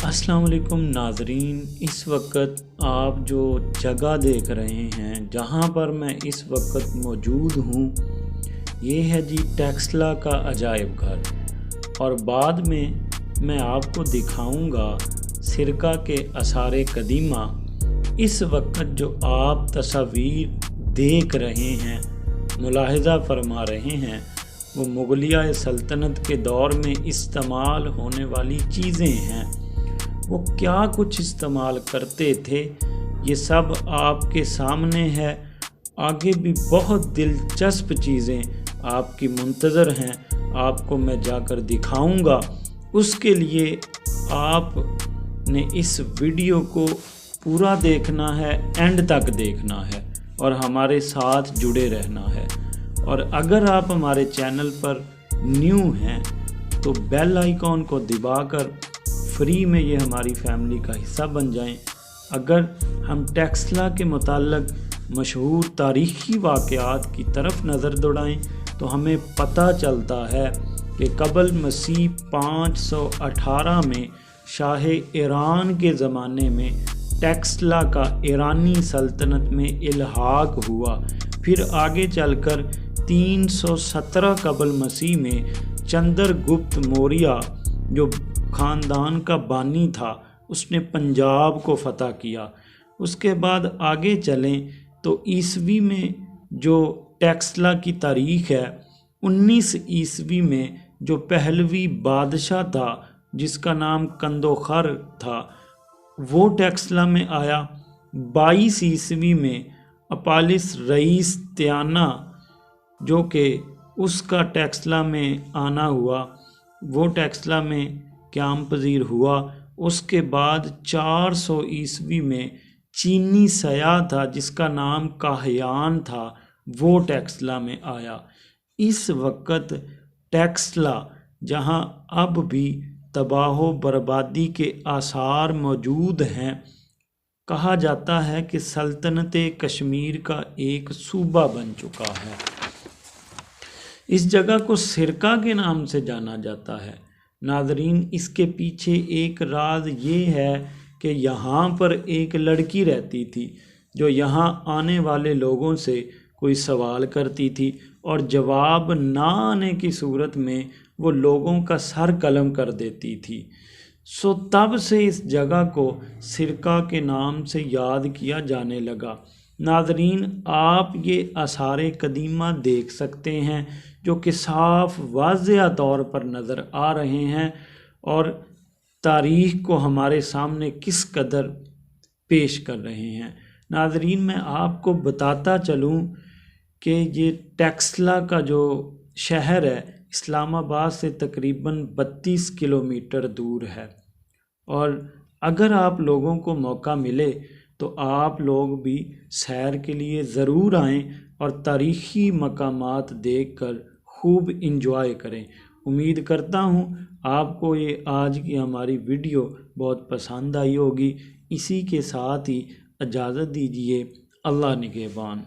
السلام علیکم ناظرین، اس وقت آپ جو جگہ دیکھ رہے ہیں جہاں پر میں اس وقت موجود ہوں، یہ ہے جی ٹیکسلا کا عجائب گھر، اور بعد میں آپ کو دکھاؤں گا سرکہ کے آثار قدیمہ۔ اس وقت جو آپ تصاویر دیکھ رہے ہیں، ملاحظہ فرما رہے ہیں، وہ مغلیہ سلطنت کے دور میں استعمال ہونے والی چیزیں ہیں۔ وہ کیا کچھ استعمال کرتے تھے، یہ سب آپ کے سامنے ہے۔ آگے بھی بہت دلچسپ چیزیں آپ کی منتظر ہیں، آپ کو میں جا کر دکھاؤں گا۔ اس کے لیے آپ نے اس ویڈیو کو پورا دیکھنا ہے، اینڈ تک دیکھنا ہے اور ہمارے ساتھ جڑے رہنا ہے۔ اور اگر آپ ہمارے چینل پر نیو ہیں تو بیل آئیکن کو دبا کر فری میں یہ ہماری فیملی کا حصہ بن جائیں۔ اگر ہم ٹیکسلا کے متعلق مشہور تاریخی واقعات کی طرف نظر دوڑائیں تو ہمیں پتہ چلتا ہے کہ قبل مسیح 518 میں شاہ ایران کے زمانے میں ٹیکسلا کا ایرانی سلطنت میں الحاق ہوا۔ پھر آگے چل کر 317 قبل مسیح میں چندر گپت موریہ جو خاندان کا بانی تھا، اس نے پنجاب کو فتح کیا۔ اس کے بعد آگے چلیں تو عیسوی میں جو ٹیکسلا کی تاریخ ہے، 19 عیسوی میں جو پہلوی بادشاہ تھا جس کا نام کندوخر تھا، وہ ٹیکسلا میں آیا۔ 22 عیسوی میں اپالس رئیس تیانا جو کہ اس کا ٹیکسلا میں آنا ہوا، وہ ٹیکسلا میں قیام پذیر ہوا۔ اس کے بعد 400 عیسوی میں چینی سیاح تھا جس کا نام کاہیان تھا، وہ ٹیکسلا میں آیا۔ اس وقت ٹیکسلا جہاں اب بھی تباہ و بربادی کے آثار موجود ہیں، کہا جاتا ہے کہ سلطنت کشمیر کا ایک صوبہ بن چکا ہے۔ اس جگہ کو سرکہ کے نام سے جانا جاتا ہے۔ ناظرین، اس کے پیچھے ایک راز یہ ہے کہ یہاں پر ایک لڑکی رہتی تھی جو یہاں آنے والے لوگوں سے کوئی سوال کرتی تھی اور جواب نہ آنے کی صورت میں وہ لوگوں کا سر قلم کر دیتی تھی۔ تب سے اس جگہ کو سرکہ کے نام سے یاد کیا جانے لگا۔ ناظرین، آپ یہ آثار قدیمہ دیکھ سکتے ہیں جو کہ صاف واضح طور پر نظر آ رہے ہیں اور تاریخ کو ہمارے سامنے کس قدر پیش کر رہے ہیں۔ ناظرین، میں آپ کو بتاتا چلوں کہ یہ ٹیکسلا کا جو شہر ہے اسلام آباد سے تقریباً 32 کلومیٹر دور ہے، اور اگر آپ لوگوں کو موقع ملے تو آپ لوگ بھی سیر کے لیے ضرور آئیں اور تاریخی مقامات دیکھ کر خوب انجوائے کریں۔ امید کرتا ہوں آپ کو یہ آج کی ہماری ویڈیو بہت پسند آئی ہوگی۔ اسی کے ساتھ ہی اجازت دیجیے، اللہ نگہبان۔